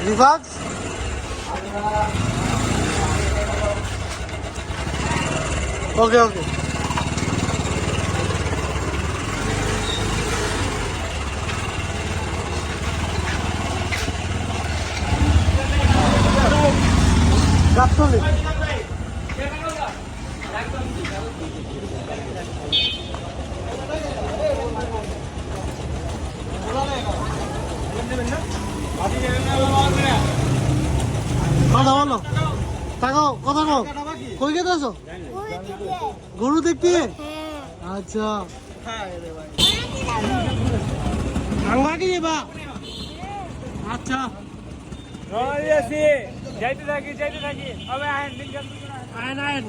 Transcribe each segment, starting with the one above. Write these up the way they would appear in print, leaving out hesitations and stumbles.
Reverse ওকে ওকে গাবতলি কথা বলো তাকাও কথা কও কই গেছো আছো গরু দেখতে আচ্ছা আঙ্গা কি যাবা আচ্ছা যাইতে থাকি হবে আইন আইন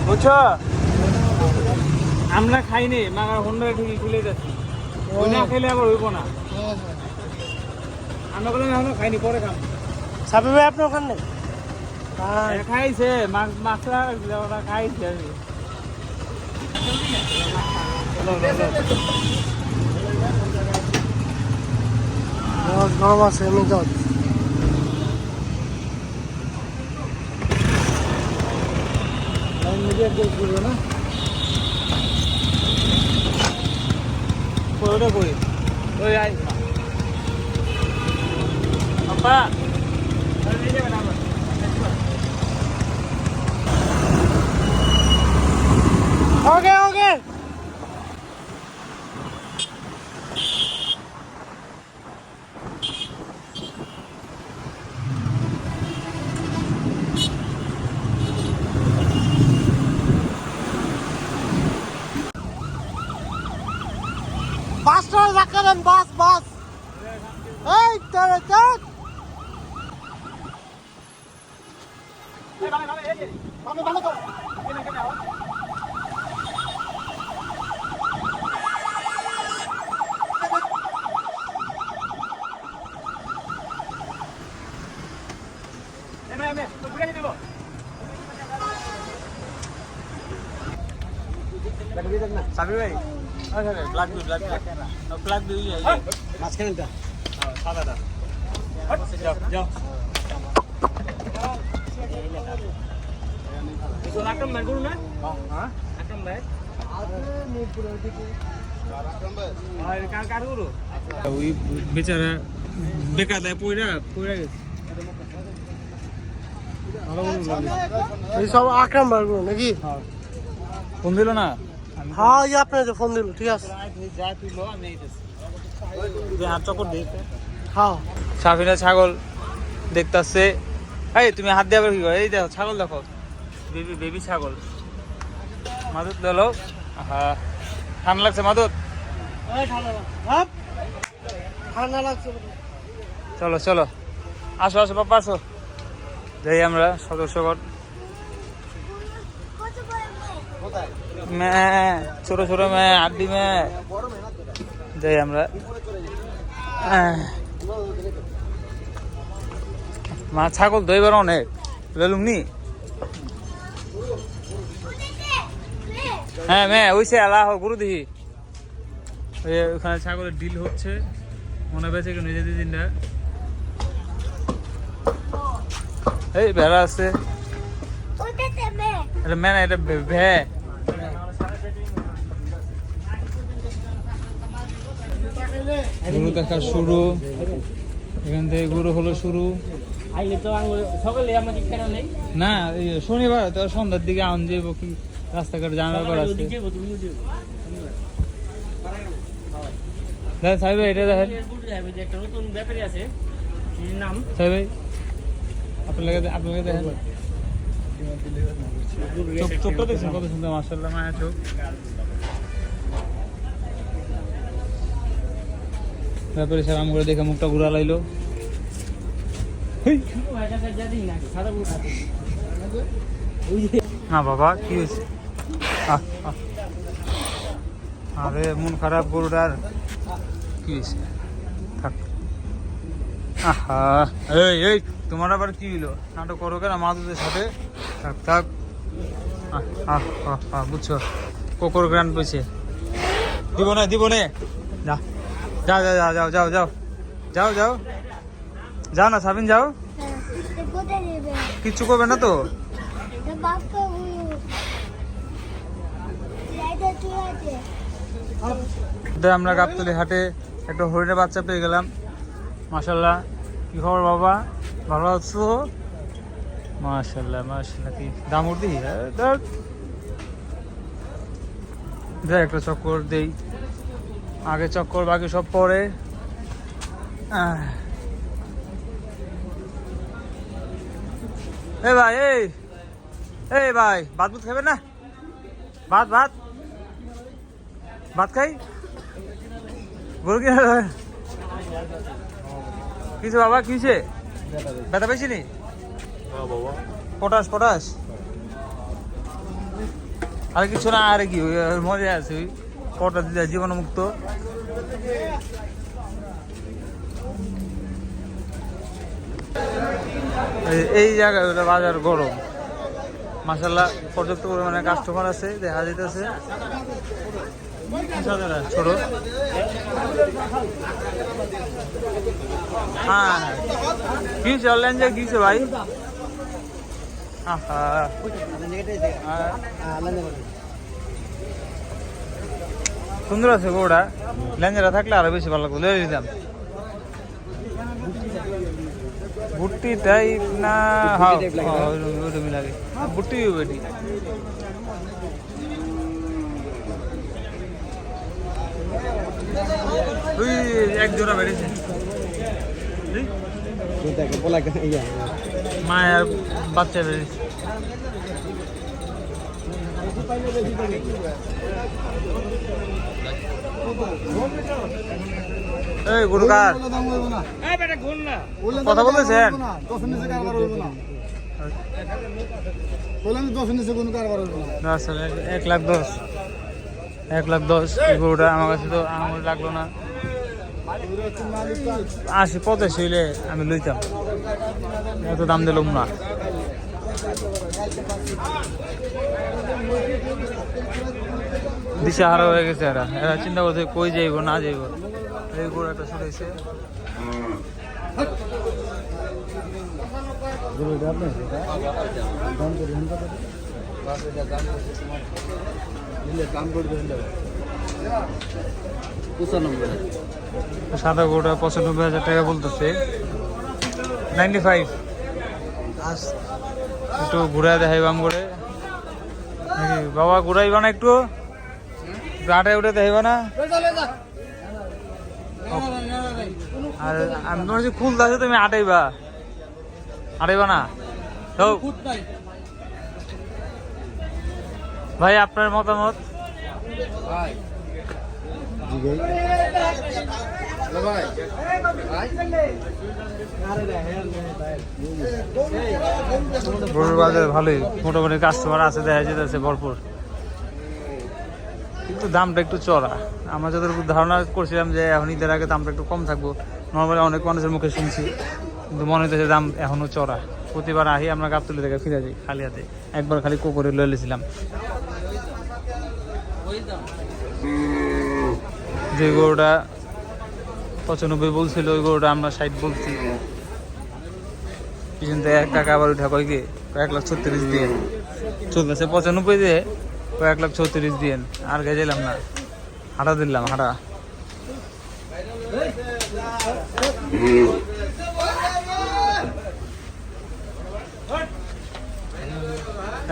বুঝছো আমরা খাইনি মাগার হোন্ডা ঠিকই খুলে যাচ্ছি ওই না খেলে আবার হইব না আমরা বলে এখনো খাইনি পরে খাম সাবি ভাই আপনার ওখানে খাইছে মাছরা খাইছে আমি গরম আছে এমনি যাও না ওটা করি ওই আই আপা ওকে ওকে বাসটা ধাক্কা দেন বাস বাস এই তারা চাক সাবি ভাই ব্ল্যাক দুই মাঝখানেটা সাদাটা যাও আকরাম ভাই করুন না হ্যাঁ আকরাম ভাই কার করু ওই বেচারা বেকার দেয় পয়রা গেছে এই সব আকরাম বাড়বো নাকি ফোন দিল না হ্যাঁ এই আপনার ফোন দিল ঠিক আছে হ্যাঁ সাফিনা ছাগল দেখতেছে এই তুমি হাত দিয়ে আবার কি করো এই দেখো ছাগল দেখো বেবি ছাগল মাদুত লো হ্যাঁ ঠান্ডা লাগছে মাদুত ঠান্ডা লাগছে চলো চলো আসো আসো বাবা আসো যাই আমরা সদস্যগণ ছোট ছোট মেয়ে আড্ডি মেয়ে যাই আমরা মা ছাগল দইবার অনেক বেলুমনি হ্যাঁ মেয়ে ওইসে আল্লাহ গুরু দিহি ওখানে ছাগলের ডিল হচ্ছে মনে পেয়েছে কেউ নিজে দিনটা এই ভেড়া আছে এটা মেয়ে না এটা ভে গরু দেখা শুরু এখান থেকে গরু হলো শুরু না শনিবার তো সন্ধ্যার দিকে আন যাবো কি রাস্তাঘাট জানা করা আছে সাহেব এটা দেখেন সাহেব আপনাকে দেখেন চোখটা দেখছেন কত সুন্দর মাশাআল্লাহ মায়া চোখ। তারপরে স্যার আম করে দেখে মুখটা ঘুরা লাইলো। না বাবা কি হয়েছে? আরে মন খারাপ গরুটার, কি হয়েছে? থাক। আহা এই এই তোমার আবার কি হইলো? নাটক করো কেন মাদুদের সাথে? থাক থাক। বুঝছো কোকর গ্রান পেয়েছে, দিব না দিব না। যা যাও যাও যাও যাও যাও যাও যাও যাও না সাবিন যাও, কিচ্ছু করবে না তো। আমরা গাবতলী হাটে একটা হরিণের বাচ্চা পেয়ে গেলাম মাশাআল্লাহ। কি খবর বাবা, ভালো আছো? মাশাআল্লাহ মাশাআল্লাহ। কি দাম উঠি? একটা চক্কর দেই, আগে চক্কর বাকি সব পরে। এই ভাই এই ভাই ভাত বুত খাবেন না? ভাত ভাত ভাত খাই গরু কিনা কিছু বাবা কিছে ব্যথা পেয়েছি নি? পটাশ পটাশ আর কিছু না, আর কি মজা আছে ওই পটাশ দিলে জীবাণুমুক্ত। এই জায়গায় বাজার গরম মাশাআল্লাহ, পর্যাপ্ত পরিমাণে কাস্টমার আছে দেখা যাইতেছে। ছোট হ্যাঁ কি চললেন যে কিছে ভাই? সুন্দর আছে গরুটা, লেঞ্জারা থাকলে আরো বেশি ভালো লাগতো, লয়ে দিতাম। বুট্টি টাইপ না? হ্যাঁ ওরকমই লাগে, বুট্টি বেটি। ওই এক জোড়া বেড়েছে মায়ের বাচ্চা বেড়েছে। এই গরু কার কথা বলতেছেন? 1,10,000 এই গরুটা আমার কাছে তো আমার লাগলো না। 80-85 হইলে আমি লইতাম, এত দাম দিলাম না। দিশা হারা হয়ে গেছে এরা, এরা চিন্তা করছে কই যাইব না যাইব। এই গরু একটা ছুটেছে। সাদা গরুটা 95,000 টাকা বলতেছে, 95। একটু ঘুরাই দেখাইবাম করে নাকি বাবা? ঘুরাইবা না একটু? গাটায় উঠে দেখাইবা না? আর আমি তোমার যে খুলতে আছে তুমি আটাইবা না? ভাই আপনার মতামত? গরুর বাজারে ভালোই মোটামুটি কাস্টমার আছে, দেখা যেতেছে ভরপুর, কিন্তু দামটা একটু চড়া। আমরা যতটুকু ধারণা করছিলাম যে এখন ঈদের আগে দামটা একটু কম থাকবো, নর্মালি অনেক মানুষের মুখে শুনছি, কিন্তু মনে হইতেছে দাম এখনো চড়া। প্রতিবার আহি আমরা গাবতলী থেকে ফিরে যাই খালি হাতে, একবার খালি কোকরে লয়ে লিছিলাম। যে গরুটা 95 বলছিল ওই গরুটা আমরা 60 বলছি। পিছন থেকে এক টাকা আবার উঠা কয় কি 1,36,000 দিয়ে চলতেছে, 95 দিয়ে 1,36,000 দিয়ে আর গেছিলাম না, হাঁটা দিলাম হাঁটা।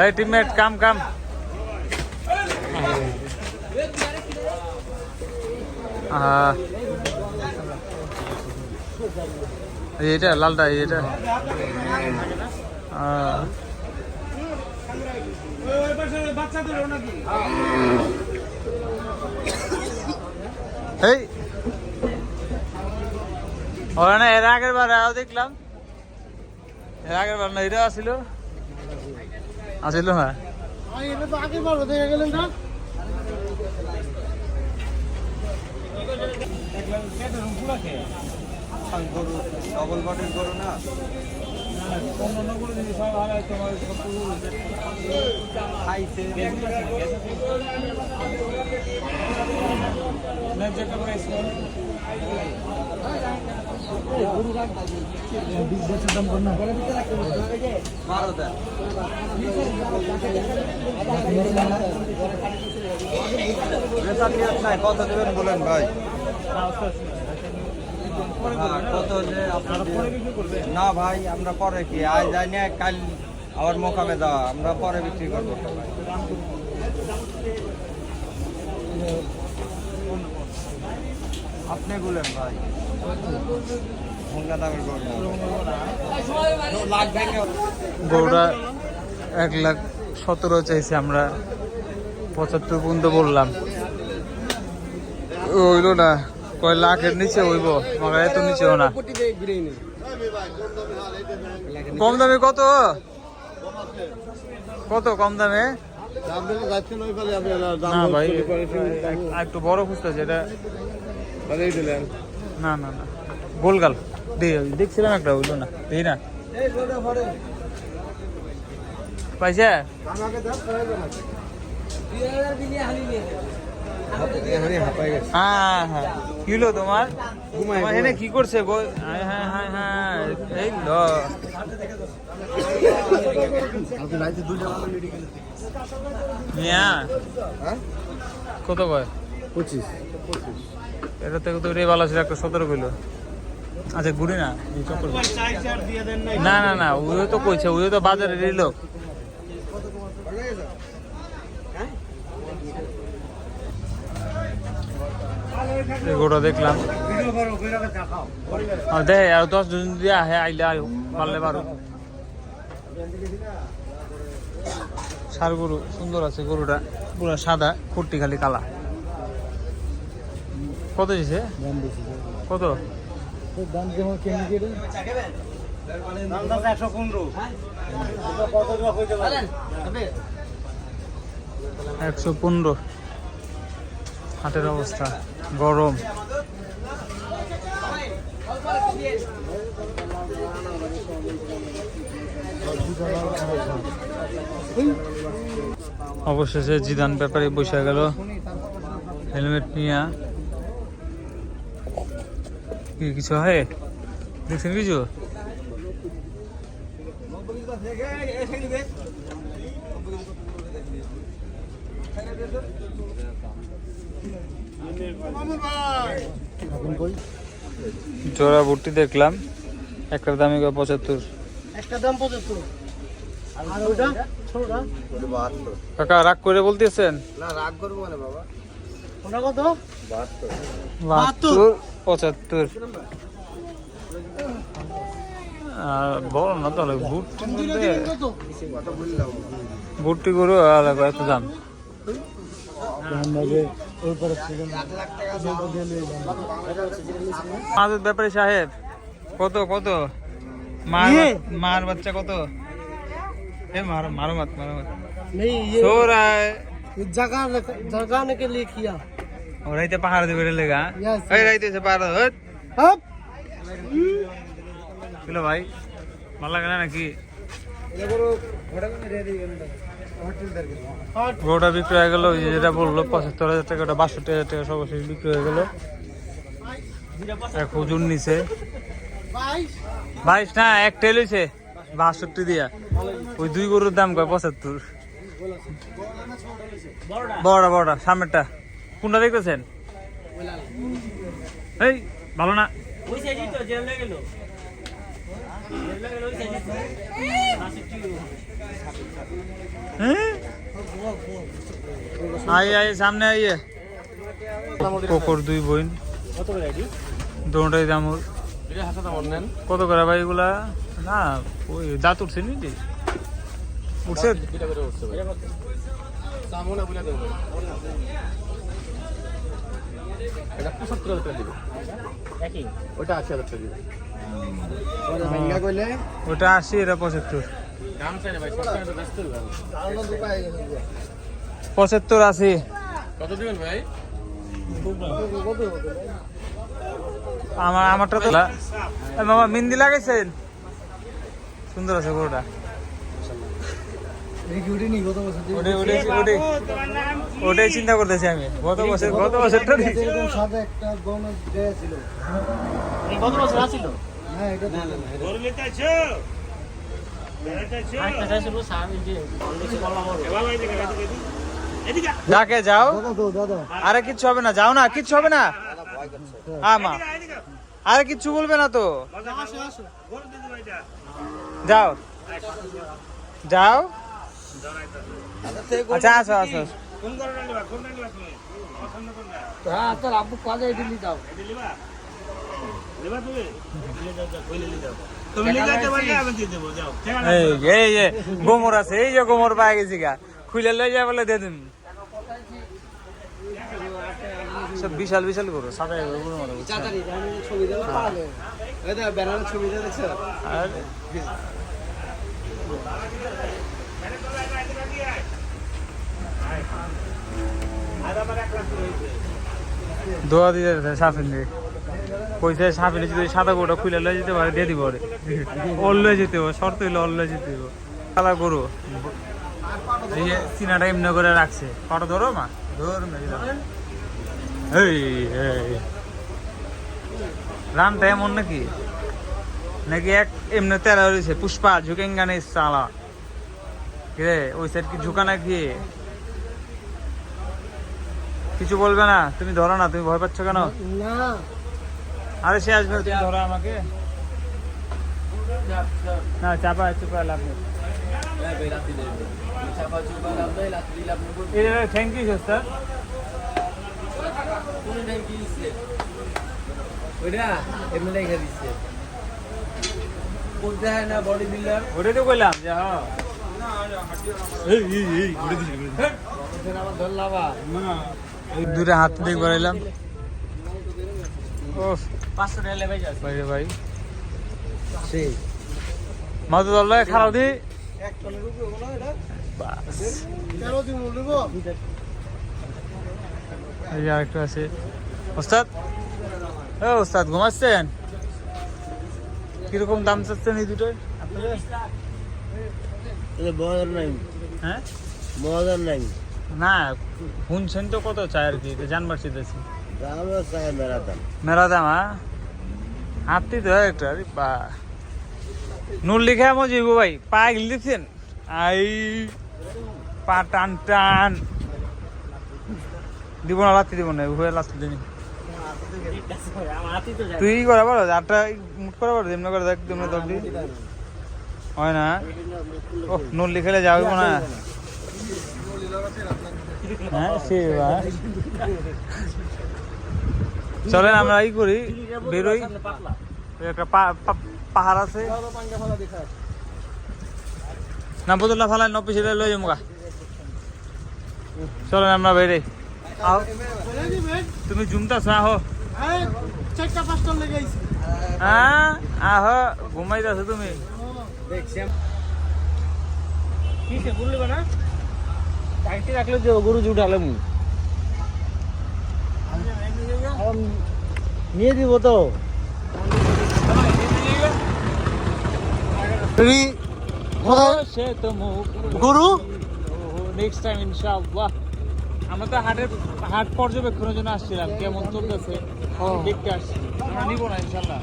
এই টিমমেট কাম কাম। এটা লালটা, এটা এই ওরা না এর আগের বার দেখলাম, এর আগের বার না এটা আসিল না এটা তো আগের বার দেখে গেলেন না। ডবল বডির গরু না, খাইছে কত দেবেন বলেন ভাই? কত হলে না ভাই, আমরা পরে কি আজ যাই না, কাল আবার মোকামে দেওয়া, আমরা পরে বিক্রি করবো। আপনি বলেন ভাই, দামের গরুটা 1,17,000 চাইছে, আমরা 75 পর্যন্ত বললাম, হইলো না। কয় লাখের নিচে হইব, মগার এত নিচেও না। কম দামে কত কত কম দামে? না ভাই একটু বড় খুঁজতেছে এটা। না না না গোলগাল দেখছিলাম একটা, হইলো না, দেখি না পাইছে। হ্যাঁ হ্যাঁ কি হলো তোমার? এখানে কি করছে? হ্যাঁ হ্যাঁ হ্যাঁ এই লো কত কয়? 25। এটা থেকে তো রে ভালো ছিল, একটা 17 কইলো। আচ্ছা ঘুরি না না না না, ওই তো কইছে, ওই তো বাজারে লোক। গোটা দেখলাম দেখ, আর 10 জন দিয়ে আহে, আইলে আয়ো, পারলে পারো। ষাঁড় গরু সুন্দর আছে, গরুটা পুরো সাদা, খুঁটি খালি কালা। কত দিছে? কত? 115। হাটের অবস্থা গরম। অবশেষে জিদান ব্যাপারে বসে গেল হেলমেট নিয়ে। কিছু হয় দেখছেন কিছু? জোড়া ভর্তি দেখলাম, একটার দামই 75। একটা দাম 75, আর ওটা ছোটটা কাকা রাগ করে বলতেছেন? না রাগ করবো মানে বাবা, ওটা কত? 72 75। বল না তাহলে ভর্তি করো এত দাম। ব্যাপারে সাহেব কত কত? মার বাচ্চা কত? मारो मत नहीं, ये सो रहा है, जगाने के लिए किया। और रहते पहाड़ दे बेरे लेगा। Yes, अरे रहते से पहाड़ हट अब चलो भाई माला करना ना कि গোটা বিক্রি হয়ে গেল। যেটা বললো 75,000 টাকা, ওটা 62,000 টাকা সর্বশেষ বিক্রি হয়ে গেল। এক হুজুর নিচে 22 না, এক টেল হয়েছে 62 দিয়া। ওই দুই গরুর দাম কয় 75। বড় বড় সামনেরটা কোনটা দেখতেছেন? এই ভালো না, সামনে আইয়ে কোকর দুই বোন, দুটাই দামুর। কত করে ভাই এগুলা? না ওই দাঁত উঠছে নি, উঠছে এটা 75,000 টাকা দিবে একই ওটা 80,000 টাকা দিবে পরে ভাঙ্গা কইলে ওটা 80 এটা 75 দাম চাই না ভাই সস্তা তো ব্যস্ত হবে আলাদা দুপায় 75 80 কত দিবেন ভাই আমারটা তো মামা মেহেন্দি লাগাইছেন সুন্দর আছে গরুটা ওটাই চিন্তা করতেছি আমি গত বছরটা যাকে যাও আরে কিচ্ছু হবে না যাও না কিচ্ছু হবে না আমা আরে কিচ্ছু বলবে না তো যাও যাও আচ্ছা আসো আসো গোমর আছে এই যে গোমর পাই গেছি গা খুলে লই যা বলে দিয়ে দিন সব বিশাল বিশাল করো সাদা দোয়া দিয়ে সাফিন দিয়ে কইছে সাফিনে যদি সাদা গরুটা খুলে লয়ে যেতে পারে দিয়ে দিব ওর লয়ে যেতে হবে শর্ত হইলে ওর লয়ে যেতে হবে কালা গরু এই যে চিনাটা এমনি করে রাখছে ফটো ধরো মা ধর এই রানটা এমন নাকি নাকি এক এমনি তেরা রয়েছে পুষ্পা ঝুঁকেঙ্গানে চালা রে ওই সাইড কি ঝুঁকা নাকি কিছু বলবে না তুমি ধরো না তুমি ভয় পাচ্ছ কেন না আরে সে আসবে তুমি ধরো আমাকে না চাপা চুপা লাভ নেই থ্যাংক ইউ স্যার ওটাই তো কইলাম যে হ্যাঁ দুটা হাত দিয়ে বাড়াইলাম ও 500 টাকা লেবাই যাচ্ছে ভাই ভাই সেই মাদু দল্লা খারাপ দি এক টনের উপরে হলো এটা বাস 13 দিন হলো এই আর একটু আছে ওস্তাদ ও ওস্তাদ ঘুমাচ্ছেন কিরকম দাম চাচ্ছেন এই দুটোর আপনাদের বাজার নাই হ্যাঁ বাজার নাই না শুনছেন তো কত চাই আর কি জানবার চাইতেছি দাম মেরা দাম হাতি তো একটা আরে বা নুন লিখে আমি যাইব ভাই পা গিল দেখছেন আই পা টান টান দিব না লাত্তি দিব না উভয় লাত্তি দিন তুই করা পারো আটটা মুট করা পারো এমনি করে দেখ তুমি দর দি হয় না ও নুন লিখেলে যাওয়াইব না হ্যাঁ সে চলেন আমরা ই করি বেরোই একটা পাহাড় আছে না বদলা ফালাই নব্বই সেটা লই যাবো চলেন আমরা বেরে তুমি জুমতাছ আহো হ্যাঁ আহো ঘুমাইতেছো তুমি রাখলে যে গরু উঠালে নিয়ে দিব তো গরু নেক্সট টাইম ইনশাআল্লাহ আমরা তো হাট পর্যবেক্ষণের জন্য আসছিলাম কেমন চলতেছে দেখতে আসছি আমরা নিব না ইনশাআল্লাহ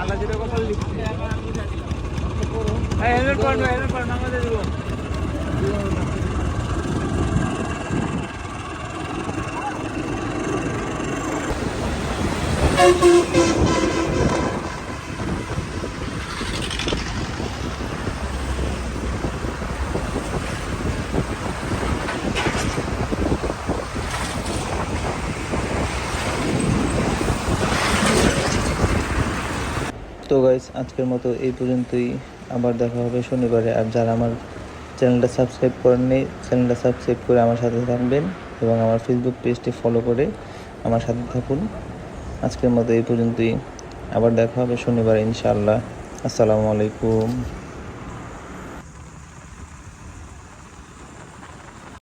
আল্লাহ যেটা কথা লিখছি হেলমেট পড়বেন আমাদের দিব তো গাইস আজকের মতো এই পর্যন্তই, আবার দেখা হবে শনিবারে। আর যারা আমার চ্যানেলটা সাবস্ক্রাইব করেননি, চ্যানেলটা সাবস্ক্রাইব করে আমার সাথে থাকবেন এবং আমার ফেসবুক পেজটি ফলো করে আমার সাথে থাকুন। আজকের মতো এই পর্যন্তই, আবার দেখা হবে শনিবার ইনশাআল্লাহ। আসসালামু আলাইকুম।